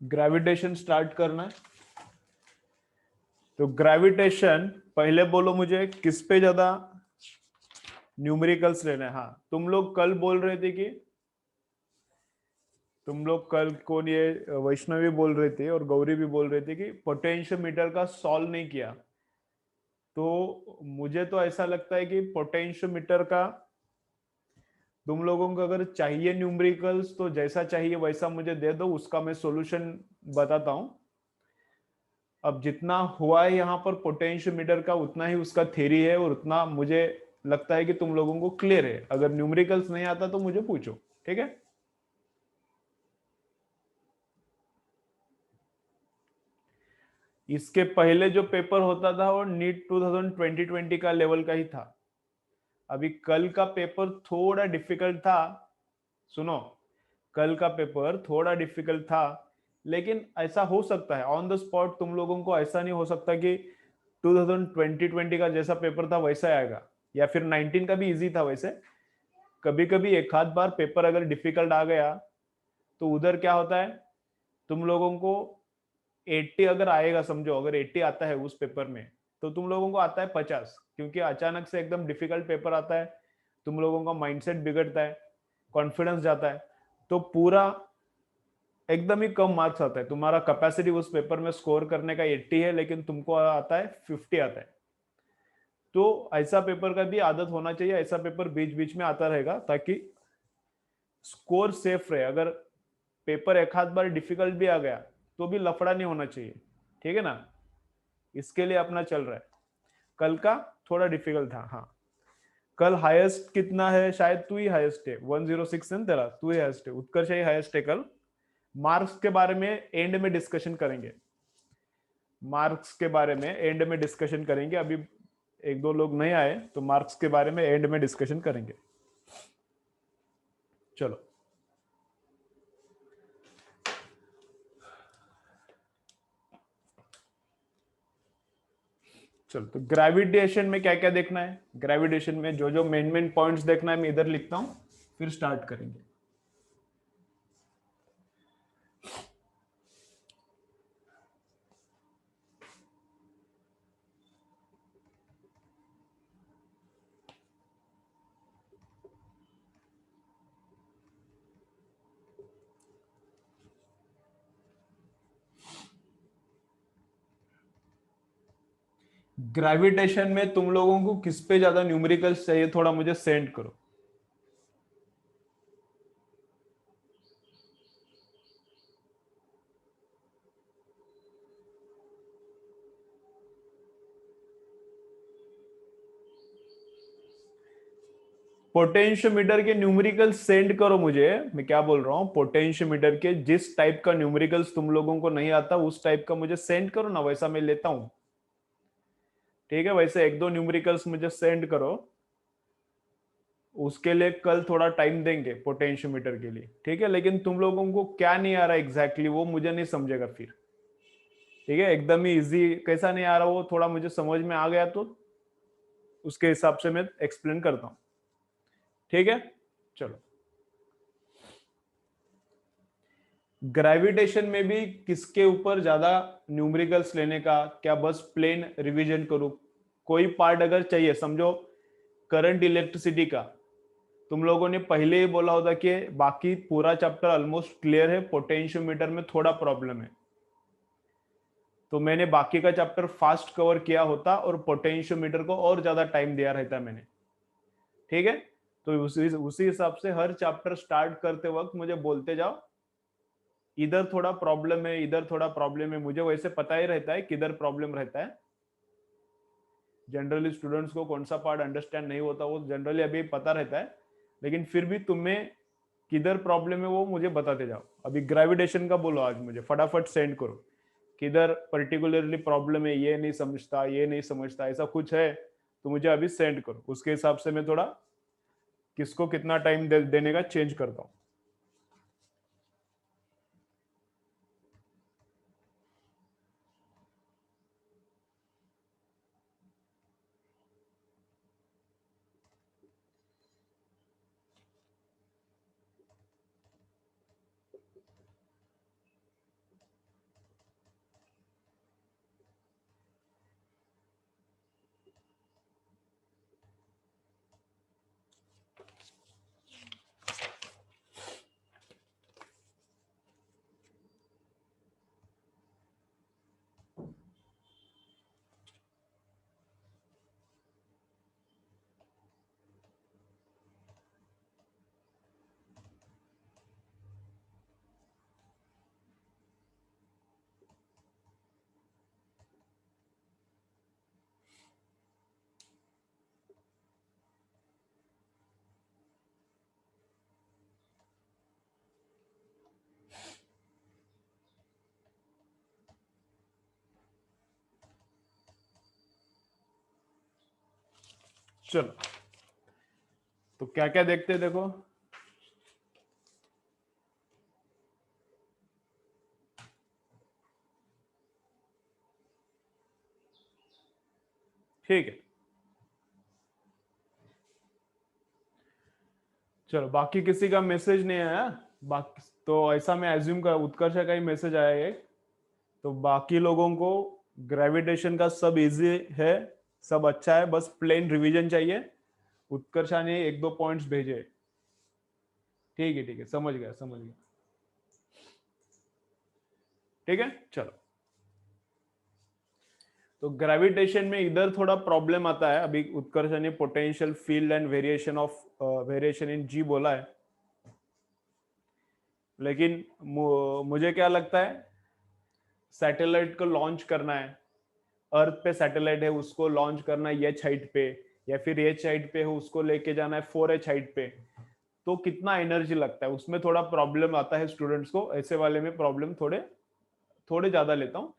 Gravitation start करना है। तो ग्रेविटेशन पहले बोलो मुझे किस पे ज्यादा न्यूमेरिकल्स लेना है। हाँ, तुम लोग कल बोल रहे थे कि तुम लोग कल कौन, ये वैष्णवी बोल रहे थे और गौरी भी बोल रहे थे कि पोटेंशियोमीटर का सॉल्व नहीं किया। तो मुझे तो ऐसा लगता है कि पोटेंशियोमीटर का तुम लोगों को अगर चाहिए न्यूमेरिकल्स तो जैसा चाहिए वैसा मुझे दे दो, उसका मैं सॉल्यूशन बताता हूं। अब जितना हुआ है यहाँ पर पोटेंशियोमीटर का उतना ही उसका थ्योरी है और उतना मुझे लगता है कि तुम लोगों को क्लियर है। अगर न्यूमेरिकल्स नहीं आता तो मुझे पूछो, ठीक है। इसके पहले जो पेपर होता था वो नीट 2020 का लेवल का ही था। अभी कल का पेपर थोड़ा डिफिकल्ट था। सुनो, कल का पेपर थोड़ा डिफिकल्ट था, लेकिन ऐसा हो सकता है ऑन द स्पॉट तुम लोगों को ऐसा नहीं हो सकता कि 2020 का जैसा पेपर था वैसा आएगा, या फिर 19 का भी इजी था वैसे। कभी कभी एक आध बार पेपर अगर डिफिकल्ट आ गया तो उधर क्या होता है, तुम लोगों को 80 अगर आएगा, समझो अगर 80 आता है उस पेपर में, तो तुम लोगों को आता है 50, क्योंकि अचानक से एकदम डिफिकल्ट पेपर आता है, तुम लोगों का माइंडसेट बिगड़ता है, कॉन्फिडेंस जाता है, तो पूरा एकदम ही कम मार्क्स आता है। तुम्हारा कैपेसिटी उस पेपर में स्कोर करने का 80 है, लेकिन तुमको आता है 50 आता है। तो ऐसा पेपर का भी आदत होना चाहिए, ऐसा पेपर बीच बीच में आता रहेगा ताकि स्कोर सेफ रहे। अगर पेपर एक आध बार डिफिकल्ट भी आ गया तो भी लफड़ा नहीं होना चाहिए, ठीक है ना। इसके लिए अपना चल रहा है। कल का थोड़ा डिफिकल्ट था। हाँ, कल हाईएस्ट कितना है, शायद तू ही हाईएस्ट है, 106 है तेरा, तू ही हाईएस्ट है, उत्कर्ष ही हाईएस्ट है कल। मार्क्स के बारे में एंड में डिस्कशन करेंगे, मार्क्स के बारे में एंड में डिस्कशन करेंगे। अभी एक दो लोग नहीं आए तो मार्क्स के बारे में एंड में डिस्कशन करेंगे। चलो चलो, तो ग्रेविटेशन में क्या क्या देखना है, ग्रेविटेशन में जो जो मेन मेन पॉइंट्स देखना है मैं इधर लिखता हूं, फिर स्टार्ट करेंगे। ग्रेविटेशन में तुम लोगों को किस पे ज्यादा न्यूमेरिकल्स चाहिए, थोड़ा मुझे सेंड करो। पोटेंशियोमीटर के न्यूमेरिकल सेंड करो मुझे। मैं क्या बोल रहा हूँ, पोटेंशियोमीटर के जिस टाइप का न्यूमेरिकल्स तुम लोगों को नहीं आता उस टाइप का मुझे सेंड करो ना, वैसा मैं लेता हूँ, ठीक है। वैसे एक दो न्यूमेरिकल्स मुझे सेंड करो, उसके लिए कल थोड़ा टाइम देंगे पोटेंशियोमीटर के लिए, ठीक है। लेकिन तुम लोगों को क्या नहीं आ रहा एग्जैक्टली वो मुझे नहीं समझेगा फिर, ठीक है। एकदम ही इजी कैसा नहीं आ रहा वो थोड़ा मुझे समझ में आ गया तो उसके हिसाब से मैं एक्सप्लेन करता हूँ, ठीक है। चलो, ग्रेविटेशन में भी किसके ऊपर ज्यादा न्यूमेरिकल्स लेने का, क्या बस प्लेन रिवीजन करूं, कोई पार्ट अगर चाहिए, समझो करंट इलेक्ट्रिसिटी का तुम लोगों ने पहले ही बोला होता कि बाकी पूरा चैप्टर ऑलमोस्ट क्लियर है, पोटेंशियोमीटर में थोड़ा प्रॉब्लम है, तो मैंने बाकी का चैप्टर फास्ट कवर किया होता और पोटेंशियोमीटर को और ज्यादा टाइम दिया रहता मैंने, ठीक है। तो उसी हिसाब से हर चैप्टर स्टार्ट करते वक्त मुझे बोलते जाओ इधर थोड़ा प्रॉब्लम है, इधर थोड़ा प्रॉब्लम है, मुझे वैसे पता ही रहता है किधर प्रॉब्लम रहता है। जनरली स्टूडेंट्स को कौन सा पार्ट अंडरस्टैंड नहीं होता वो जनरली अभी पता रहता है, लेकिन फिर भी तुम्हें किधर प्रॉब्लम है वो मुझे बताते जाओ। अभी ग्रेविटेशन का बोलो आज मुझे फटाफट सेंड करो, किधर पर्टिकुलरली प्रॉब्लम है, ये नहीं समझता ये नहीं समझता ऐसा कुछ है तो मुझे अभी सेंड करो, उसके हिसाब से मैं थोड़ा किसको कितना टाइम देने का चेंज करता हूँ। चलो, तो क्या क्या देखते हैं देखो। ठीक है, चलो, बाकी किसी का मैसेज नहीं आया। बाकी तो ऐसा मैं एज्यूम कर, उत्कर्ष का ही मैसेज आया है। तो बाकी लोगों को ग्रेविटेशन का सब इजी है, सब अच्छा है, बस प्लेन रिवीजन चाहिए। उत्कर्षा ने एक दो पॉइंट्स भेजे। ठीक है, ठीक है, समझ गया, समझ गया। ठीक है, चलो। तो ग्रेविटेशन में इधर थोड़ा प्रॉब्लम आता है। अभी उत्कर्ष ने potential field and variation of variation in JEE बोला है, लेकिन मुझे क्या लगता है, सैटेलाइट को लॉन्च करना है, अर्थ पे सैटेलाइट है, उसको लॉन्च करना है एच हाइट पे, या फिर एच हाइट पे हो उसको लेके जाना है 4h हाइट पे, तो कितना एनर्जी लगता है, उसमें थोड़ा प्रॉब्लम आता है स्टूडेंट्स को। ऐसे वाले में प्रॉब्लम थोड़े थोड़े ज्यादा लेता हूं।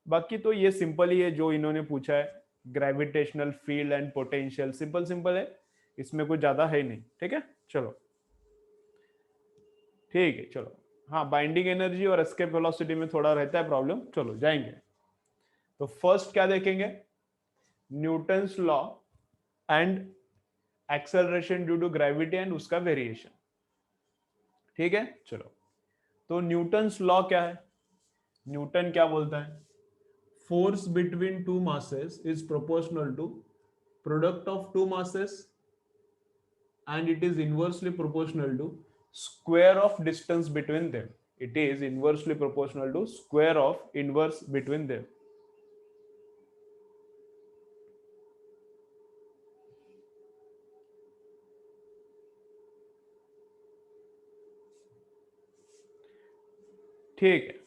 बाकी तो ये सिंपल ही है जो इन्होंने पूछा है, gravitational field and potential, simple simple है, इसमें कुछ ज्यादा है नहीं। ठीक है, चलो, ठीक है, चलो। हाँ, बाइंडिंग एनर्जी और एस्केप वेलोसिटी में थोड़ा रहता है प्रॉब्लम। चलो जाएंगे। तो फर्स्ट क्या देखेंगे, Newton's law and acceleration due to gravity and उसका वेरिएशन। ठीक है, चलो। तो न्यूटन्स लॉ क्या है, न्यूटन क्या बोलता है, force between two masses is proportional to product of two masses and it is inversely proportional to square of distance between them. It is inversely proportional to square of inverse between them. ठीक है,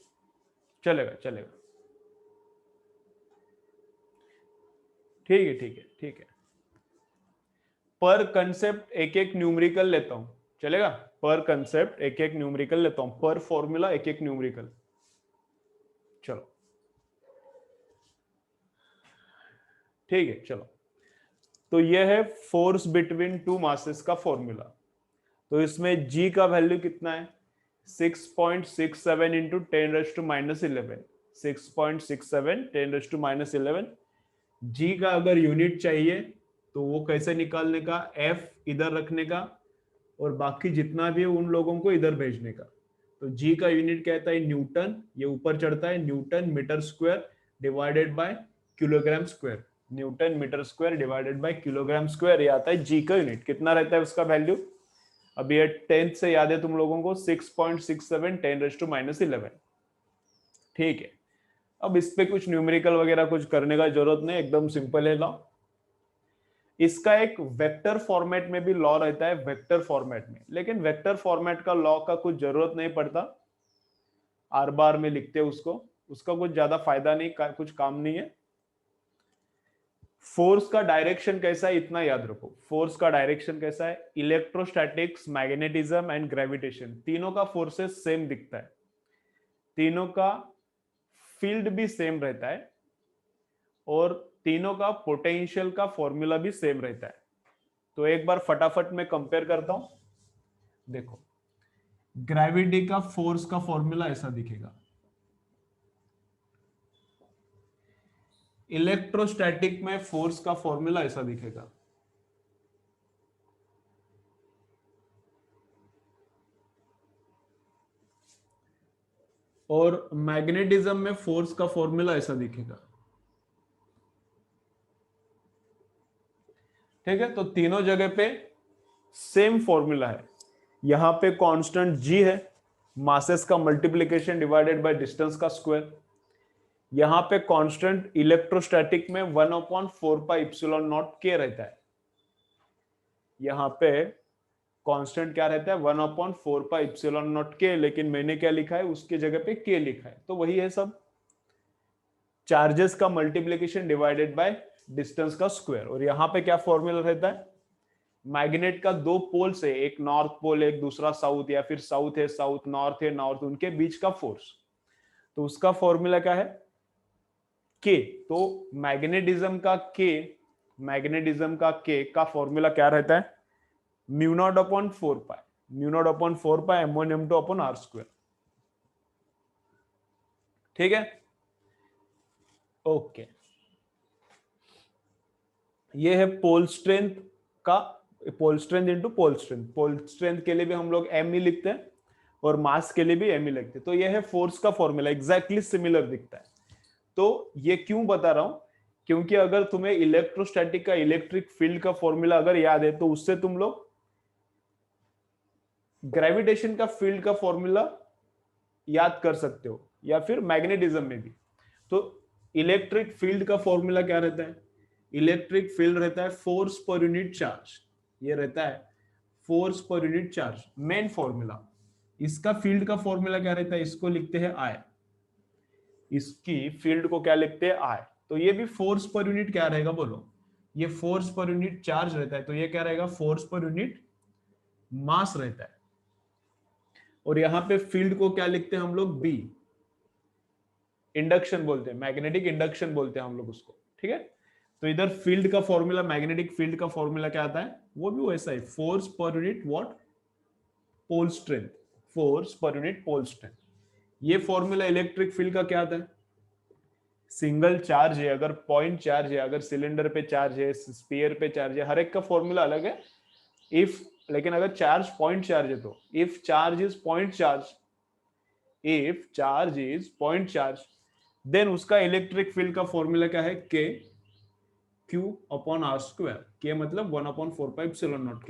चलेगा चलेगा। ठीक है, ठीक है, ठीक है। पर कंसेप्ट एक एक न्यूमेरिकल लेता हूं, चलेगा। पर कंसेप्ट एक एक न्यूमेरिकल लेता हूं, पर फॉर्मूला एक एक न्यूमेरिकल। चलो, ठीक है, चलो। तो यह है फोर्स बिटवीन टू मासेस का फॉर्मूला। तो इसमें g का वैल्यू कितना है, 6.67 इंटू 10⁻⁻11। 6.67 10⁻⁻11। g का अगर यूनिट चाहिए तो वो कैसे निकालने का, f इधर रखने का और बाकी जितना भी है उन लोगों को इधर भेजने का। तो g का यूनिट कहता है न्यूटन, ये ऊपर चढ़ता है newton metre square divided by kilogram square. Newton metre square divided by kilogram square, ये आता है g का यूनिट। कितना रहता है उसका वैल्यू, अब ये 10th से याद है तुम लोगों को, 6.67 10⁻⁻11। ठीक है, अब इस पे कुछ न्यूमेरिकल वगैरह कुछ करने का जरूरत नहीं, एकदम सिंपल है लॉ। इसका एक वेक्टर फॉर्मेट में भी लॉ रहता है, वेक्टर फॉर्मेट में, लेकिन वेक्टर फॉर्मेट का लॉ का कुछ जरूरत नहीं पड़ता, आर बार में लिखते हैं उसको, उसका कुछ ज्यादा फायदा नहीं, कुछ काम नहीं है। फोर्स का डायरेक्शन कैसा है इतना याद रखो, फोर्स का डायरेक्शन कैसा है, इलेक्ट्रोस्टैटिक्स, मैग्नेटिज्म एंड ग्रेविटेशन, तीनों का फोर्सेस सेम दिखता है, तीनों का फील्ड भी सेम रहता है और तीनों का पोटेंशियल का फॉर्मूला भी सेम रहता है। तो एक बार फटाफट में कंपेयर करता हूं, देखो। ग्रेविटी का फोर्स का फॉर्मूला ऐसा दिखेगा, इलेक्ट्रोस्टैटिक में फोर्स का फॉर्मूला ऐसा दिखेगा, और मैग्नेटिज्म में फोर्स का फॉर्मूला ऐसा दिखेगा। ठीक है, तो तीनों जगह पे सेम फॉर्मूला है। यहां पे कांस्टेंट g है, मासेस का मल्टीप्लिकेशन डिवाइडेड बाय डिस्टेंस का स्क्वायर। यहां पे कांस्टेंट इलेक्ट्रोस्टैटिक में 1/4πε0k रहता है, यहां पे कांस्टेंट क्या रहता है, 1/4πε0k, लेकिन मैंने क्या लिखा है उसकी जगह पे k लिखा है, तो वही है सब, चार्जेस का मल्टीप्लिकेशन डिवाइडेड बाय डिस्टेंस का स्क्वायर। और यहां पे क्या फॉर्मूला रहता है, मैग्नेट का दो पोल से, एक नॉर्थ पोल एक दूसरा साउथ, या फिर साउथ है साउथ, नॉर्थ है नॉर्थ, उनके बीच का फोर्स, तो उसका फॉर्मूला क्या है, के। तो मैग्नेटिज्म का के मैग्नेटिज्म का के का फॉर्मूला क्या रहता है, mu naught upon 4 pi, mu naught upon 4 pi m1 m2 upon r square. ठीक है, ओके। ये है पोल स्ट्रेंथ का, pole strength into pole strength. Pole strength के लिए भी हम लोग m ही लिखते हैं और मास के लिए भी m ही लिखते हैं। तो ये है फोर्स का फॉर्मूला, एग्जैक्टली सिमिलर दिखता है। तो ये क्यों बता रहा हूं, क्योंकि अगर तुम्हें इलेक्ट्रोस्टैटिक का इलेक्ट्रिक फील्ड का फॉर्मूला अगर याद है तो उससे तुम लोग ग्रेविटेशन का फील्ड का फॉर्मूला याद कर सकते हो, या फिर मैग्नेटिज्म में भी। तो इलेक्ट्रिक फील्ड का फॉर्मूला क्या रहता है, इलेक्ट्रिक फील्ड रहता है फोर्स पर यूनिट चार्ज, ये रहता है force per unit charge main formula. इसका फील्ड का फॉर्मूला क्या रहता है, इसको लिखते हैं आई, इसकी फील्ड को क्या लिखते हैं आई। तो ये भी फोर्स पर यूनिट क्या रहेगा बोलो, ये फोर्स पर यूनिट चार्ज रहता है, तो ये क्या रहेगा, फोर्स पर यूनिट मास रहता है। और यहां पे फील्ड को क्या लिखते हैं हम लोग, बी, इंडक्शन बोलते हैं, मैग्नेटिक इंडक्शन बोलते हैं हम लोग उसको। ठीक है, तो इधर फील्ड का फॉर्मूला, मैग्नेटिक फील्ड का फॉर्मूला क्या आता है, वो भी वैसा ही, force per unit what, pole strength, force per unit pole strength. ये फॉर्मूला इलेक्ट्रिक फील्ड का क्या आता है, सिंगल चार्ज है, अगर पॉइंट चार्ज है, अगर सिलेंडर पे चार्ज है, स्फीयर पे चार्ज है, हर एक का फॉर्मूला अलग है। इफ, लेकिन अगर चार्ज पॉइंट चार्ज है तो if charge is point charge, if charge is point charge, then उसका इलेक्ट्रिक फील्ड का फॉर्मूला क्या है, K Q upon are square. K मतलब 1/4 epsilon naught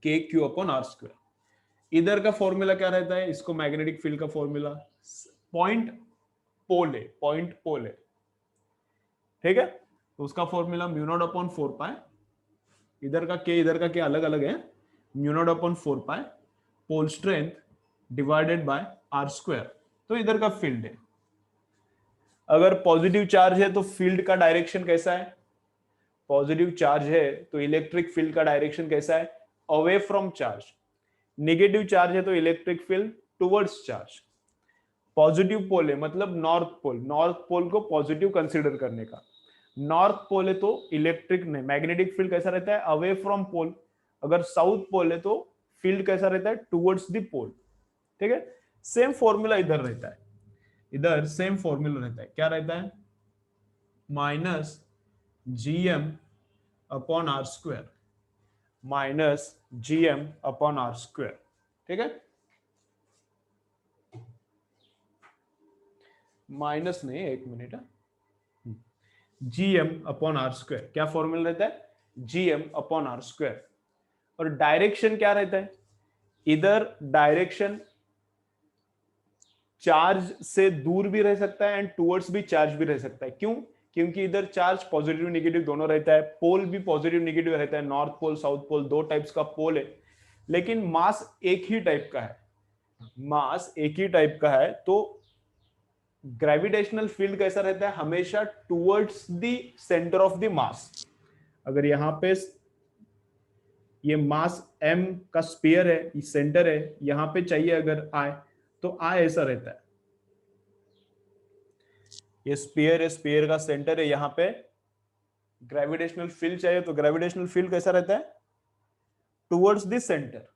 k Q upon are square. इधर का फॉर्मूला क्या रहता है, इसको मैग्नेटिक फील्ड का फॉर्मूला, पॉइंट पोल है, पॉइंट पोल है। ठीक है, तो उसका formula mu naught upon 4 pi, इधर का के अलग अलग है, mu naught upon 4 pi pole strength divided by are square. तो इधर का फील्ड है, अगर पॉजिटिव चार्ज है तो फील्ड का डायरेक्शन कैसा है, पॉजिटिव चार्ज है तो इलेक्ट्रिक फील्ड का डायरेक्शन कैसा है, away from charge. Negative charge है तो electric field towards charge. Positive pole है मतलब नॉर्थ पोल, नॉर्थ पोल को पॉजिटिव कंसीडर करने का, नॉर्थ पोल है तो इलेक्ट्रिक नहीं, मैग्नेटिक फील्ड कैसा रहता है, अवे फ्रॉम पोल। अगर साउथ पोल है तो फील्ड कैसा रहता है, टुवर्ड्स द पोल। ठीक है, सेम फॉर्मूला इधर रहता है, इधर सेम फॉर्मूला रहता है, क्या रहता है, minus GM upon are square, minus GM upon are square. ठीक है, माइनस नहीं, एक minute, GM upon are square, क्या फॉर्मूला रहता है, जीएम अपॉन आर स्क्वायर। और डायरेक्शन क्या रहता है, इधर डायरेक्शन चार्ज से दूर भी रह सकता है एंड टुवर्ड्स भी चार्ज भी रह सकता है। क्यों, क्योंकि इधर चार्ज पॉजिटिव नेगेटिव दोनों रहता है, पोल भी पॉजिटिव नेगेटिव रहता है, नॉर्थ पोल साउथ पोल दो टाइप्स का पोल है, लेकिन मास एक ही टाइप का है, मास एक ही टाइप का है। तो ग्रेविटेशनल फील्ड कैसा रहता है, हमेशा towards the centre of the mass. अगर यहां पे ये मास m का स्फीयर है, ये सेंटर है, यहां पे चाहिए अगर I, तो I ऐसा रहता है, ये स्फीयर है, स्फीयर का सेंटर है, यहां पे ग्रेविटेशनल फील्ड चाहिए तो ग्रेविटेशनल फील्ड कैसा रहता है, टुवर्ड्स द सेंटर।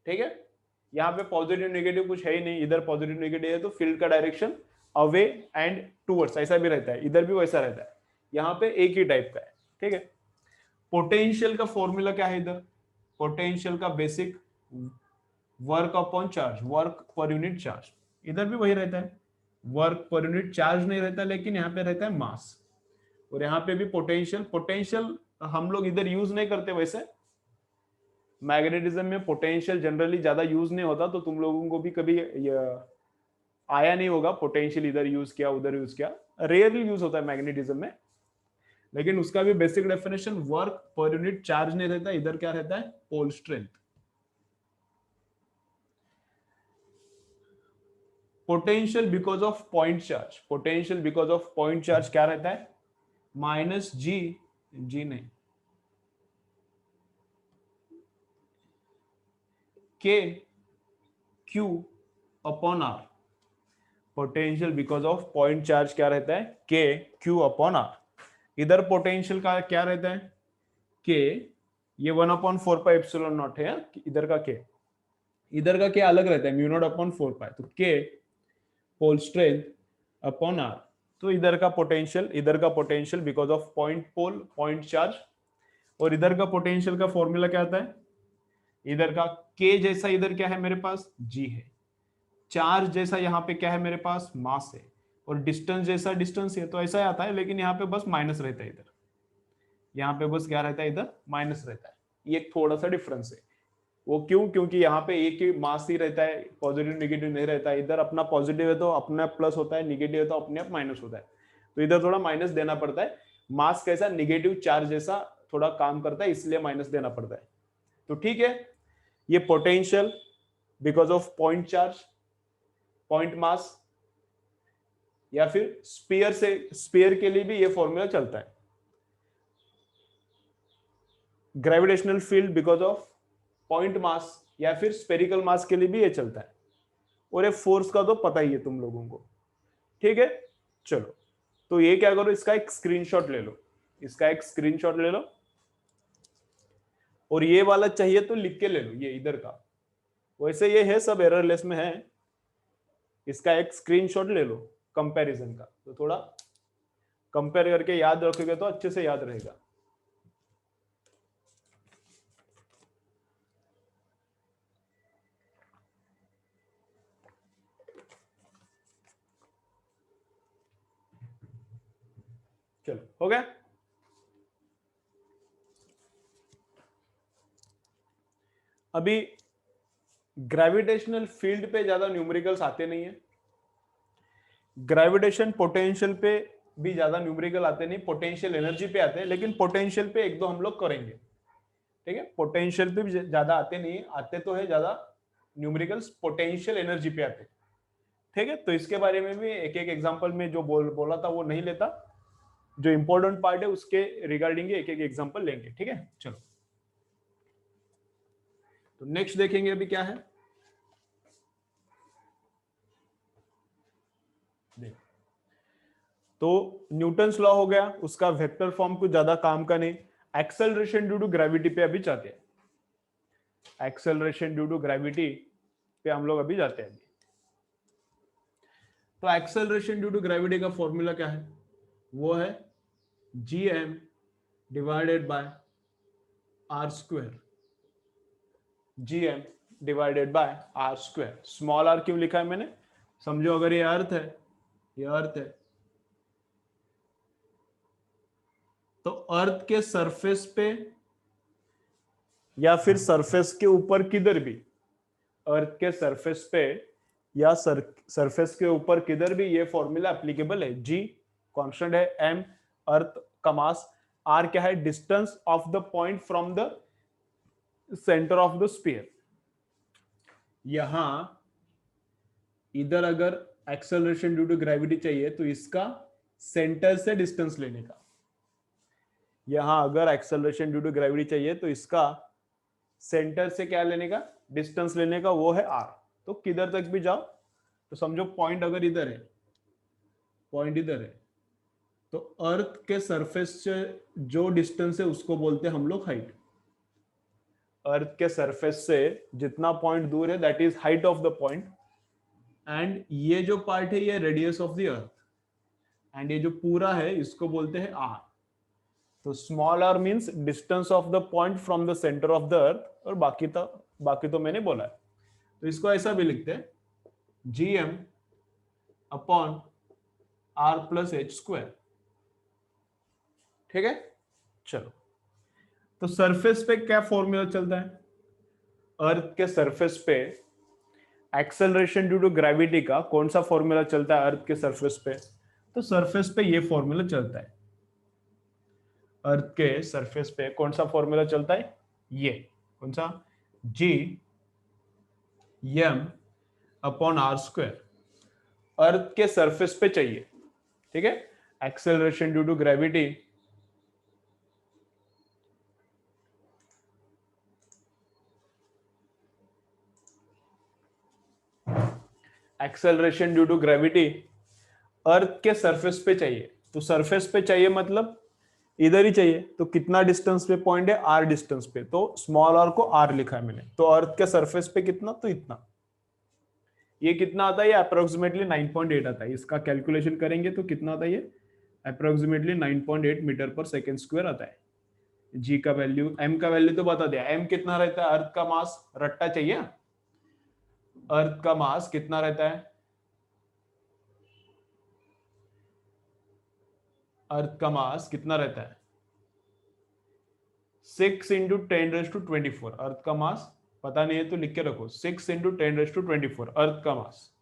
ठीक है, यहाँ पे पॉजिटिव नेगेटिव कुछ है ही नहीं, इधर पॉजिटिव नेगेटिव है तो फील्ड का डायरेक्शन अवे एंड टुवर्ड्स ऐसा भी रहता है, इधर भी वैसा रहता है, यहाँ पे एक ही टाइप का है। ठीक है, पोटेंशियल का फॉर्मूला क्या है इधर, पोटेंशियल का basic work upon charge, work पर यूनिट चार्ज, इधर भी वही रहता है, वर्क पर यूनिट चार्ज नहीं रहता, लेकिन यहाँ पे रहता है मास। और यहाँ पे भी पोटेंशियल, पोटेंशियल हम लोग इधर यूज नहीं करते, वैसे मैग्नेटिज्म में पोटेंशियल जनरली ज्यादा यूज नहीं होता, तो तुम लोगों को भी कभी आया नहीं होगा पोटेंशियल इधर यूज किया उधर यूज किया, रेयरली यूज होता है मैग्नेटिज्म में। लेकिन उसका भी बेसिक डेफिनेशन वर्क पर यूनिट चार्ज नहीं रहता, इधर क्या रहता है, pole strength. Potential because of point charge, potential because of point charge क्या रहता है, माइनस जी नहीं, K Q upon R. Potential because of point charge क्या रहता है, के क्यू अपॉन आर। इधर पोटेंशियल का क्या रहता है के, ये 1/4πε0 है, इधर का के, इधर का के अलग रहता है μ0/4π, तो के होल स्ट्रेंथ अपॉन आर। तो इधर का potential because of point pole point charge, और इधर का पोटेंशियल का फॉर्मूला क्या आता है, इधर का के जैसा इधर क्या है मेरे पास जी है, चार्ज जैसा यहाँ पे क्या है मेरे पास मास है, और डिस्टेंस जैसा डिस्टेंस है, तो ऐसा ही आता है, लेकिन यहाँ पे बस माइनस रहता है इधर, यहाँ पे बस क्या रहता है इधर माइनस रहता है, ये एक थोड़ा सा डिफरेंस है। वो क्यों, क्योंकि यहाँ पे एक ही मास ही रहता है, पॉजिटिव नेगेटिव नहीं रहता है, इधर अपना पॉजिटिव है तो अपने आप प्लस होता है, नेगेटिव है तो अपने आप माइनस होता है, तो इधर थोड़ा माइनस देना पड़ता है। मास कैसा नेगेटिव चार्ज जैसा थोड़ा काम करता है, इसलिए माइनस देना पड़ता है। तो ठीक है, ये potential because of point charge point mass, या फिर स्पीयर के लिए भी ये फॉर्मूला चलता है। Gravitational field because of point mass या फिर स्पेरिकल मास के लिए भी ये चलता है, और ये फोर्स का तो पता ही है तुम लोगों को, ठीक है। चलो, तो ये क्या करो, इसका एक स्क्रीनशॉट ले लो, इसका एक स्क्रीनशॉट ले लो, और ये वाला चाहिए तो लिख के ले लो, ये इधर का, वैसे ये है सब एररलेस में है, इसका एक स्क्रीनशॉट ले लो कंपैरिजन का, तो थोड़ा कंपेयर करके याद रखोगे तो अच्छे से याद रहेगा। चलो, हो गया। अभी ग्रेविटेशनल फील्ड पे ज्यादा न्यूमेरिकल्स आते नहीं है, ग्रेविटेशन पोटेंशियल पे भी ज्यादा न्यूमेरिकल आते नहीं, पोटेंशियल एनर्जी पे आते हैं, लेकिन पोटेंशियल पे एक दो हम लोग करेंगे, ठीक है। पोटेंशियल पे भी ज्यादा आते नहीं, आते तो है ज्यादा न्यूमेरिकल्स पोटेंशियल एनर्जी पे आते, ठीक है। तो इसके बारे में भी एक एक एग्जांपल में जो बोला था वो नहीं लेता, जो इंपॉर्टेंट पार्ट है उसके रिगार्डिंग एक एक एग्जांपल लेंगे, ठीक है। चलो, तो नेक्स्ट देखेंगे अभी क्या है, देख, तो न्यूटन्स लॉ हो गया, उसका वेक्टर फॉर्म कुछ ज्यादा काम का नहीं। एक्सेलरेशन ड्यू टू ग्रेविटी पे अभी जाते हैं, एक्सेलरेशन ड्यू टू ग्रेविटी पे हम लोग अभी जाते हैं। तो एक्सेलरेशन ड्यू टू ग्रेविटी का फॉर्मूला क्या है, वो है gm divided by are square, gm divided by are square. Small R क्यों लिखा है मैंने, समझो अगर ये अर्थ है, ये अर्थ है, तो अर्थ के सरफेस पे या फिर सरफेस के ऊपर किधर भी, अर्थ के सरफेस पे या सरफेस के ऊपर किधर भी ये फॉर्मूला एप्लीकेबल है। g कांस्टेंट है, m अर्थ का मास, r क्या है distance of the point from the centre of the sphere. यहां इधर अगर एक्सेलरेशन ड्यू टू ग्रेविटी चाहिए तो इसका सेंटर से डिस्टेंस लेने का, यहां अगर एक्सेलरेशन ड्यू टू ग्रेविटी चाहिए तो इसका सेंटर से क्या लेने का, डिस्टेंस लेने का, वो है r। तो किधर तक भी जाओ, तो समझो पॉइंट अगर इधर है, पॉइंट इधर है, तो अर्थ के सरफेस से जो डिस्टेंस है उसको बोलते हैं हम लोग हाइट। अर्थ के सरफेस से जितना पॉइंट दूर है that is height of the point, and ये जो पार्ट है ये radius of the earth, and ये जो पूरा है इसको बोलते हैं r। तो small r means distance of the point from the centre of the अर्थ, और बाकी तो मैंने बोला है। तो इसको ऐसा भी लिखते हैं gm upon r plus H square, ठीक है। चलो, तो सरफेस पे क्या फॉर्मूला चलता है, अर्थ के सरफेस पे एक्सेलरेशन ड्यू टू ग्रेविटी का कौन सा फॉर्मूला चलता है अर्थ के सरफेस पे, तो सरफेस पे ये फॉर्मूला चलता है, अर्थ के सरफेस पे कौन सा फॉर्मूला चलता है, ये कौन सा, g m upon are square, earth के सरफेस पे चाहिए, ठीक है। Acceleration due to gravity acceleration due to gravity earth के सरफेस पे चाहिए, तो सरफेस पे चाहिए मतलब इधर ही चाहिए, तो कितना डिस्टेंस पे पॉइंट है, आर डिस्टेंस पे, तो स्मॉल आर को आर लिखा है मैंने। तो अर्थ के सरफेस पे कितना, तो इतना। ये कितना आता है, ये अप्रोक्सीमेटली 9.8 आता है। इसका कैलकुलेशन करेंगे तो कितना आता है, ये अप्रोक्सीमेटली 9.8 मीटर पर सेकेंड स्क्वायर आता है। जी का वैल्यू, एम का वैल्यू तो बता दिया। एम कितना रहता है, अर्थ का मास, रट्टा चाहिए, अर्थ का मास कितना रहता है, अर्थ का मास कितना रहता है, 6 इंटू 10⁻²4। अर्थ का मास पता नहीं है तो लिख के रखो, 6 इंटू 10⁻²4 अर्थ का मास।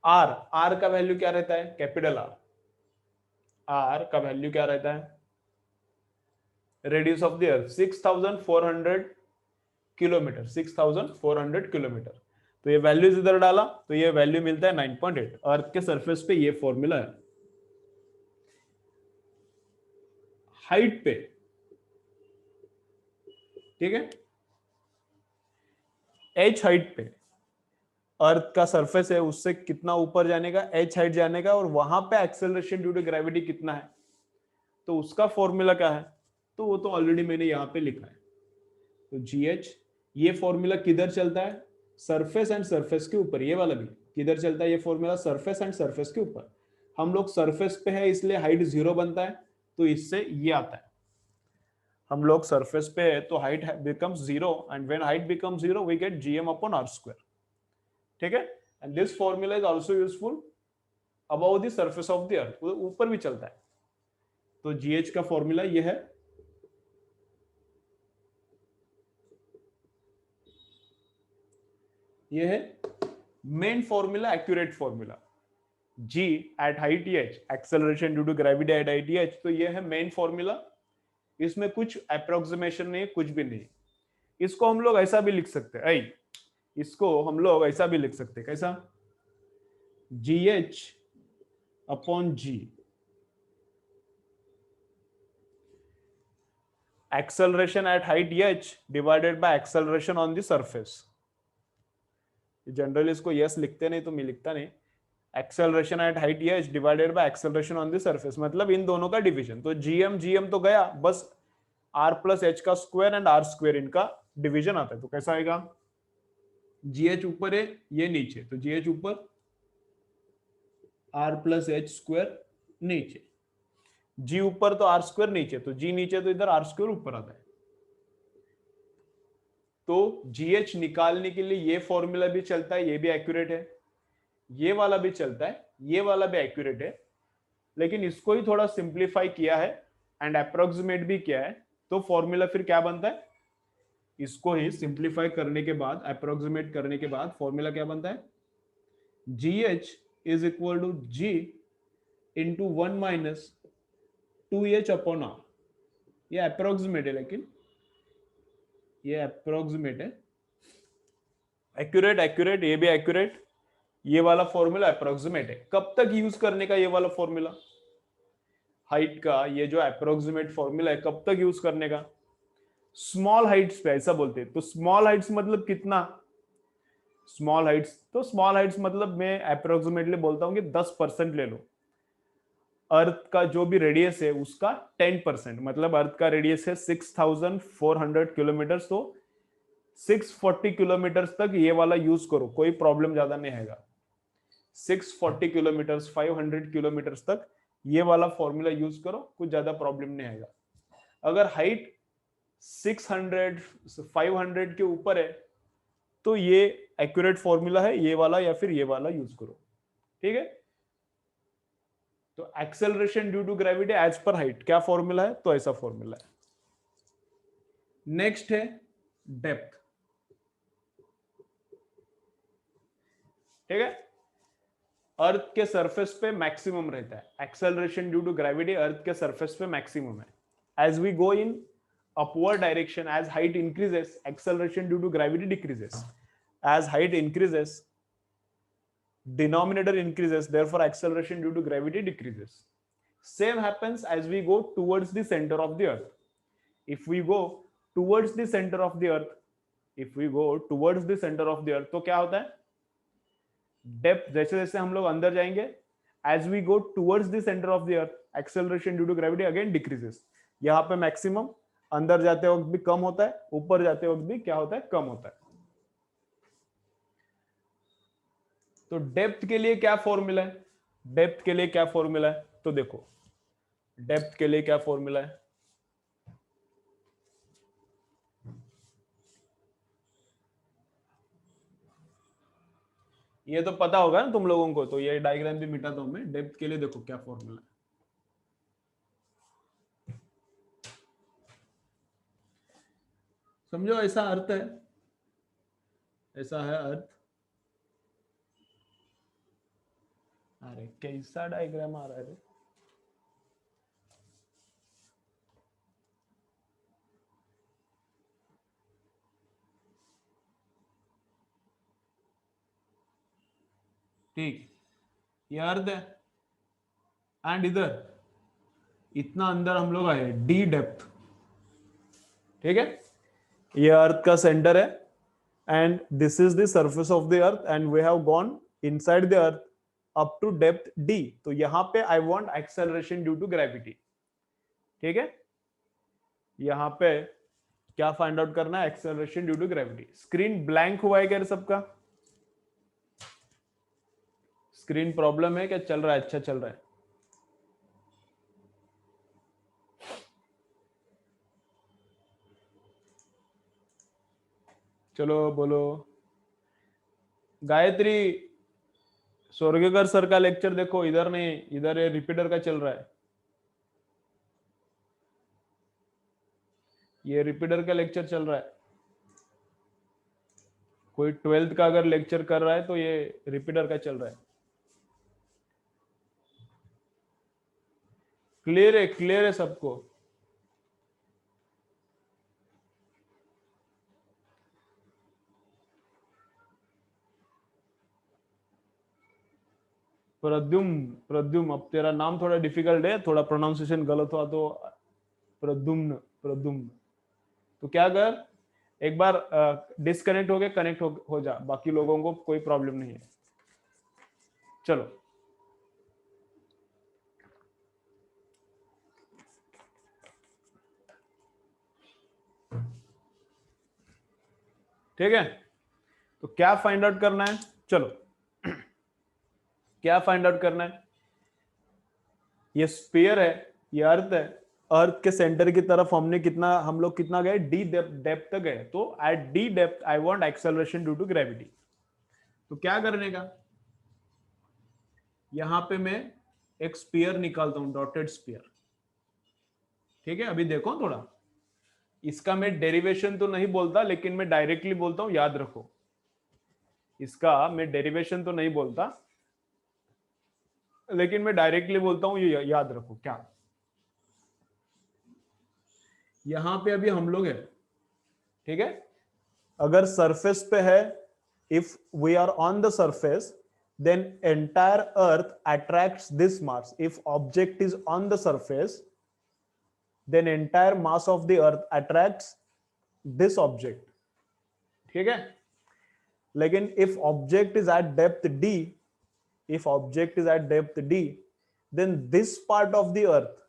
आर, आर का वैल्यू क्या रहता है, कैपिटल आर, आर का वैल्यू क्या रहता है, radius of the earth 6400 kilometre, 6400 kilometre. तो ये वैल्यूज इधर डाला तो ये वैल्यू मिलता है 9.8। अर्थ के सरफेस पे ये फॉर्मूला है। हाइट पे, ठीक है, एच हाइट पे अर्थ का सरफेस है, उससे कितना ऊपर जाने का, एच हाइट जाने का, और वहां पे एक्सेलरेशन ड्यू टू ग्रेविटी कितना है, तो उसका फॉर्मूला क्या है, तो वो तो ऑलरेडी मैंने यहां पे लिखा है। तो जी एच, ये फॉर्मूला किधर चलता है, सरफेस एंड सरफेस के ऊपर। ये वाला भी किधर चलता है, ये फॉर्मूला सरफेस एंड सरफेस के ऊपर। हम लोग सरफेस पे है इसलिए हाइट 0 बनता है, तो इससे ये आता है। हम लोग सरफेस पे है तो height becomes 0, and when height becomes 0 we get GM upon are square. ठीक है, and this formula is also useful about the surface of the earth, ऊपर भी चलता है। तो जीएच का फॉर्मूला ये है, ये है main formula, accurate formula. G at height H, acceleration due to gravity at height H, तो ये है मेन फॉर्मूला। इसमें कुछ अप्रोक्सीमेशन नहीं है, कुछ भी नहीं। इसको हम लोग ऐसा भी लिख सकते हैं, इसको हम लोग ऐसा भी लिख सकते हैं, कैसा, G H upon G, acceleration at height H divided by acceleration on the surface. Generally इसको यस लिखते नहीं, तो मैं लिखता नहीं, acceleration at height H divided by acceleration on the surface, मतलब इन दोनों का डिवीजन। तो जीएम जीएम तो गया, बस आर प्लस एच का स्क्वायर एंड आर स्क्वायर इनका डिवीजन आता है। तो कैसा आएगा, जीएच ऊपर है, ये नीचे, तो जीएच ऊपर, आर प्लस एच स्क्वायर नीचे, जी ऊपर तो आर स्क्वायर नीचे, तो जी नीचे तो इधर आर स्क्वायर ऊपर आता है। तो जीएच निकालने के लिए ये फॉर्मूला भी चलता है, ये भी एक्यूरेट है, ये वाला भी चलता है, ये वाला भी एक्यूरेट है, लेकिन इसको ही थोड़ा सिंप्लीफाई किया है एंड अप्रोक्सीमेट भी किया है। तो फॉर्मूला फिर क्या बनता है, इसको ही सिंप्लीफाई करने के बाद, अप्रोक्सीमेट करने के बाद फॉर्मूला क्या बनता है, G H is equal to G into 1 minus 2h upon R. ये अप्रोक्सीमेट है, लेकिन ये अप्रोक्सीमेट है, एक्यूरेट एक्यूरेट, ये भी एक्यूरेट, ये वाला फॉर्मूला अप्रोक्सीमेट है। कब तक यूज करने का ये वाला फॉर्मूला, हाइट का ये जो अप्रोक्सीमेट फॉर्मूला है, कब तक यूज करने का, स्मॉल हाइट्स पे, ऐसा बोलते हैं। तो स्मॉल हाइट्स मतलब कितना, स्मॉल हाइट्स, तो स्मॉल हाइट्स मतलब मैं अप्रोक्सीमेटली बोलता हूं कि 10% ले लो। अर्थ का जो भी रेडियस है उसका 10%, मतलब अर्थ का रेडियस है 6400 किलोमीटर, तो 640 किलोमीटर तक ये वाला यूज करो, कोई प्रॉब्लम ज्यादा नहीं आएगा। 640 किलोमीटर, 500 किलोमीटर तक ये वाला फॉर्मूला यूज करो, कुछ ज्यादा प्रॉब्लम नहीं आएगा। अगर हाइट 600 500 के ऊपर है तो ये एक्यूरेट फॉर्मूला है, ये वाला या फिर ये वाला यूज करो। ठीक है, तो acceleration due to gravity as per height क्या फॉर्मूला है, तो ऐसा फॉर्मूला है। नेक्स्ट है डेप्थ। ठीक है, अर्थ के सरफेस पे मैक्सिमम रहता है acceleration due to gravity, earth के सरफेस पे मैक्सिमम है। As we go in upward direction, as height increases, acceleration due to gravity decreases. As height increases, denominator increases, therefore acceleration due to gravity decreases. Same happens as we go towards the center of the earth. If we go towards the center of the earth, if we go towards the center of the earth, तो क्या होता है, depth जैसे जैसे हम लोग अंदर जाएंगे, as we go towards the center of the earth, acceleration due to gravity again decreases. यहाँ पे मैक्सिमम अंदर जाते वक्त भी कम होता है, ऊपर जाते वक्त भी क्या होता है, कम होता है। तो डेप्थ के लिए क्या फॉर्मूला है, डेप्थ के लिए क्या फॉर्मूला है, तो देखो डेप्थ के लिए क्या फॉर्मूला है, ये तो पता होगा ना तुम लोगों को, तो ये डायग्राम भी मिटाता हूं मैं। डेप्थ के लिए देखो क्या फॉर्मूला है, समझो ऐसा अर्थ है, ऐसा है अर्थ। अरे कैसा डायग्राम आ रहा है रे? ठीक, ये अर्थ है, एंड इधर इतना अंदर हम लोग आए डी डेप्थ, ठीक है, ये अर्थ का सेंटर है and this is the surface of the earth and we have gone inside the earth up to depth D. तो यहां पे I want acceleration due to gravity, ठीक है, यहां पे क्या फाइंड आउट करना है, acceleration due to gravity. Screen blank हुआ है क्या सबका, स्क्रीन प्रॉब्लम है क्या, चल रहा है, अच्छा चल रहा है? चलो बोलो। गायत्री, स्वर्गकर सर का लेक्चर देखो, इधर नहीं, इधर ये रिपीटर का चल रहा है, ये रिपीटर का लेक्चर चल रहा है। कोई 12th का अगर लेक्चर कर रहा है तो ये रिपीटर का चल रहा है। क्लियर है सबको? प्रद्युम्न, प्रद्युम्न, अब तेरा नाम थोड़ा डिफिकल्ट है, थोड़ा प्रोनाउंसिएशन गलत हुआ तो प्रद्युम्न, प्रद्युम्न। तो क्या कर, एक बार डिस्कनेक्ट हो गए, कनेक्ट हो जा, बाकी लोगों को कोई प्रॉब्लम नहीं है। चलो ठीक है, तो क्या फाइंड आउट करना है, चलो क्या फाइंड आउट करना है, ये स्फीयर है, ये अर्थ है, अर्थ के सेंटर की तरफ हमने कितना, हम लोग कितना गए, डी डेप्थ तक गए, तो at D depth I want acceleration due to gravity. तो क्या करने का, यहां पे मैं एक स्फीयर निकालता हूं, डॉटेड स्फीयर, ठीक है। अभी देखो थोड़ा, इसका मैं डेरिवेशन तो नहीं बोलता, लेकिन मैं डायरेक्टली बोलता हूं, याद रखो, इसका मैं डेरिवेशन तो नहीं बोलता, लेकिन मैं डायरेक्टली बोलता हूं, ये याद रखो क्या। यहां पे अभी हम लोग है, ठीक है, अगर सरफेस पे है, if we are on the surface then entire earth attracts this mass. If object is on the surface, then entire mass of the earth attracts this object, ठीक है। लेकिन if object is at depth d, if object is at depth d, then this part of the earth,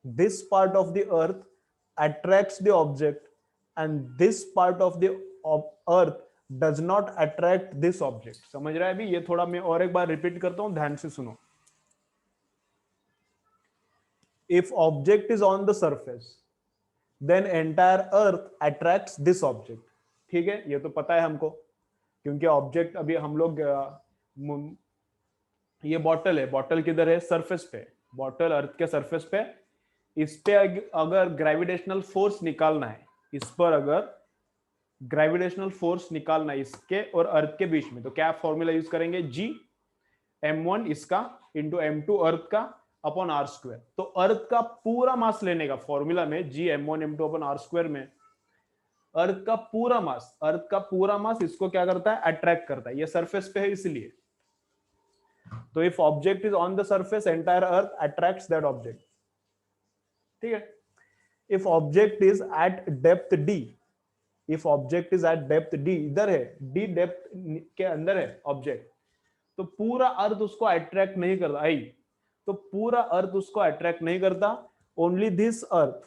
this part of the earth attracts the object and this part of the earth does not attract this object। समझ रहा है अभी? ये थोड़ा मैं और एक बार repeat करता हूं, ध्यान से सुनो। If object is on the surface, then entire earth attracts this object, ठीक है, ये तो पता है हमको, क्योंकि ऑब्जेक्ट अभी हम लोग, ये बॉटल है, बॉटल किधर है, सरफेस पे, बॉटल अर्थ के सरफेस पे, इस पे अगर ग्रेविटेशनल फोर्स निकालना है, इस पर अगर ग्रेविटेशनल फोर्स निकालना है इसके और अर्थ के बीच में, तो क्या फॉर्मूला यूज करेंगे, जी m1 इसका इंटू m2 अर्थ का अपॉन आर स्क्वायर। तो अर्थ का पूरा मास लेने का फॉर्मूला में, जी m1 m2 upon are square में अर्थ का पूरा मास, अर्थ का पूरा मास इसको क्या करता है, अट्रैक्ट करता है, ये सरफेस पे है इसलिए। तो if object is on the surface, entire earth attracts that object, ठीक है। If object is eight depth D, if object is eight depth D, इधर है, डी डेप्थ के अंदर है ऑब्जेक्ट, तो पूरा अर्थ उसको अट्रैक्ट नहीं करता, आई तो पूरा अर्थ उसको अट्रैक्ट नहीं करता, only this earth,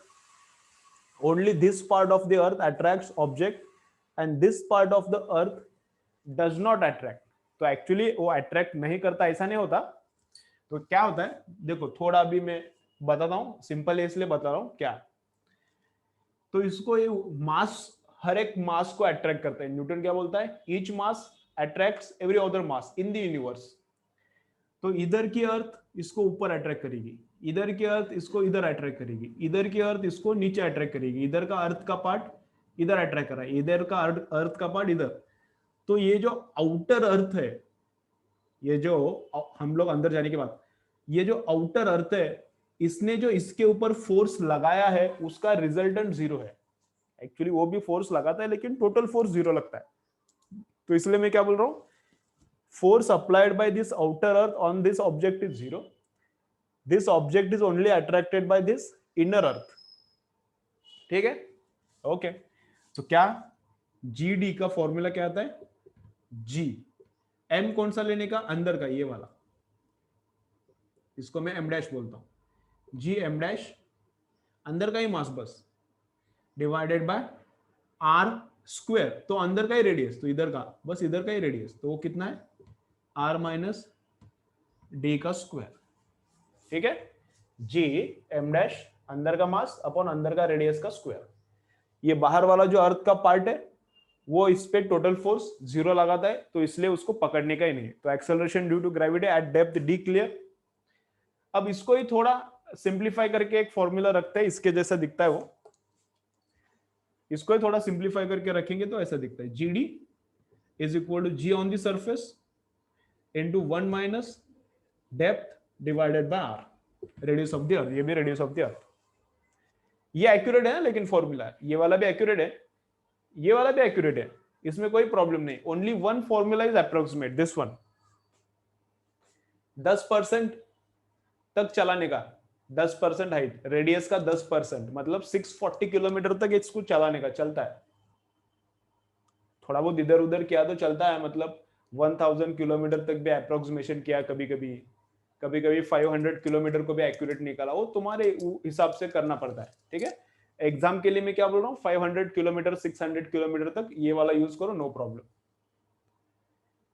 only this part of the earth attracts object and this part of the earth does not attract. तो एक्चुअली वो अट्रैक्ट नहीं करता ऐसा नहीं होता। तो क्या होता है देखो, थोड़ा अभी मैं बताता हूं, सिंपल इसलिए बता रहा हूं क्या। तो इसको ये मास, हर एक मास को अट्रैक्ट करता है। न्यूटन क्या बोलता है, each mass attracts every other mass in the universe. तो इधर की अर्थ इसको ऊपर अट्रैक्ट करेगी, इधर की अर्थ इसको इधर अट्रैक्ट करेगी, इधर की अर्थ इसको नीचे अट्रैक्ट करेगी, इधर का अर्थ का पार्ट इधर अट्रैक्ट कर रहा है, इधर का अर्थ का पार्ट इधर। तो ये जो आउटर अर्थ है, ये जो हम लोग अंदर जाने के बाद, ये जो आउटर अर्थ है, इसने जो इसके ऊपर फोर्स लगाया है उसका रिजल्टेंट जीरो है। एक्चुअली वो भी फोर्स लगाता है लेकिन टोटल फोर्स जीरो लगता है। तो इसलिए मैं क्या बोल रहा हूं, force applied by this outer earth on this object is zero. This object is only attracted by this inner earth. ठीक है, ओके। तो क्या GD का फॉर्मूला क्या आता है, G M कौन सा लेने का, अंदर का ये वाला, इसको मैं M डैश बोलता हूं, G M डैश अंदर का ही मास बस डिवाइडेड बाय R स्क्वायर, तो अंदर का ही रेडियस, तो इधर का बस इधर का ही रेडियस, तो वो कितना है R माइनस डी का स्क्वायर। ठीक है, G M डैश अंदर का मास अपॉन अंदर का रेडियस का स्क्वायर। ये बाहर वाला जो अर्थ का पार्ट है वो इस पे टोटल फोर्स जीरो लगाता है, तो इसलिए उसको पकड़ने का ही नहीं। तो acceleration due to gravity at depth D clear. अब इसको ही थोड़ा सिंप्लीफाई करके एक फॉर्मूला रखते हैं, इसके जैसा दिखता है वो, इसको ही थोड़ा सिंप्लीफाई करके रखेंगे तो ऐसा दिखता है, GD is equal to G on the surface into 1 minus depth divided by r, radius of the earth. ये भी रेडियस ऑफ द अर्थ, ये एक्यूरेट है लेकिन फॉर्मूला, ये वाला भी एक्यूरेट है, ये वाला भी एक्यूरेट है, इसमें कोई प्रॉब्लम नहीं। Only one formula is approximate, this one. 10% तक चलाने का, 10% हाइट, रेडियस का 10%, मतलब 640 किलोमीटर तक इसको चलाने का चलता है। थोड़ा बहुत इधर उधर किया तो चलता है, मतलब 1000 किलोमीटर तक भी अप्रोक्सीमेशन किया, कभी कभी 500 किलोमीटर को भी एक्यूरेट निकाला, वो तुम्हारे हिसाब से करना पड़ता है। ठीक है, एग्जाम के लिए मैं क्या बोल रहा हूँ, 500 किलोमीटर 600 किलोमीटर तक ये वाला यूज करो, नो प्रॉब्लम।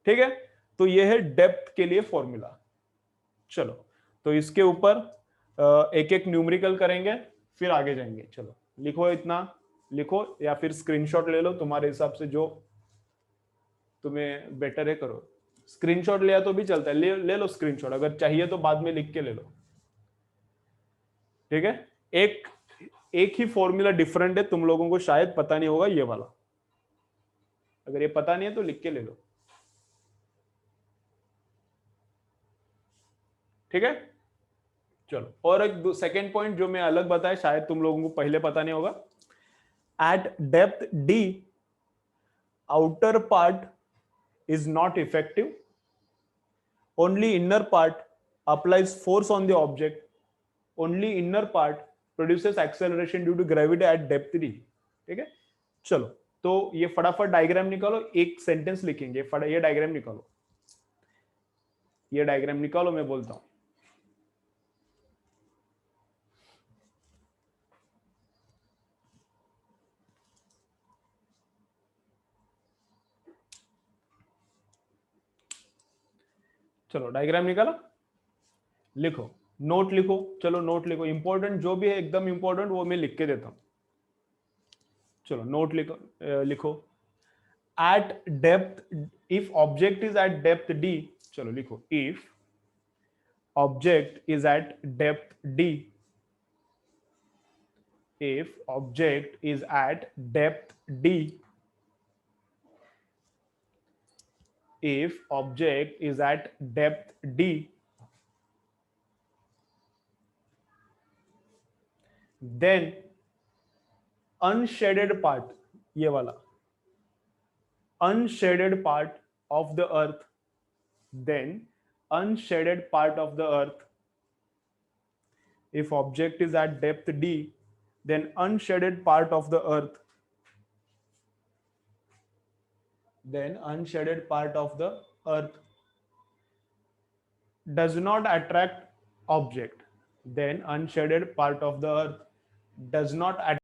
ठीक है, तो ये है डेप्थ के लिए फॉर्मूला। चलो, तो इसके ऊपर एक एक न्यूमेरिकल करेंगे, फिर आगे जाएंगे। चलो लिखो, इतना लिखो या फिर स्क्रीनशॉट ले लो, तुम्हारे हिसाब से जो तुम्हें बेटर है करो। स्क्रीनशॉट लिया तो भी चलता है, ले लो स्क्रीनशॉट, अगर चाहिए तो बाद में लिख के ले लो। ठीक है, एक ही फॉर्मूला डिफरेंट है, तुम लोगों को शायद पता नहीं होगा ये वाला, अगर ये पता नहीं है तो लिख के ले लो। ठीक है, चलो, और एक सेकेंड पॉइंट जो मैं अलग बताया, शायद तुम लोगों को पहले पता नहीं होगा। Eight depth D outer part is not effective, only inner part applies force on the object, only inner part produces acceleration due to gravity at depth d। ठीक है, चलो, तो ये फटाफट डायग्राम निकालो, एक सेंटेंस लिखेंगे, ये डायग्राम निकालो, ये डायग्राम निकालो, मैं बोलता हूं। चलो डायग्राम निकाला, लिखो, नोट लिखो, चलो नोट लिखो, इंपॉर्टेंट जो भी है एकदम इंपॉर्टेंट वो मैं लिख के देता हूं। चलो नोट लिखो, at depth, if object is at depth d, चलो लिखो, if object is at depth d, if object is at depth d, if object is at depth d, then unshaded part, ये वाला unshaded part of the earth, then unshaded part of the earth, if object is at depth d, then unshaded part of the earth, then unshaded part of the earth does not attract object, then unshaded part of the earth does not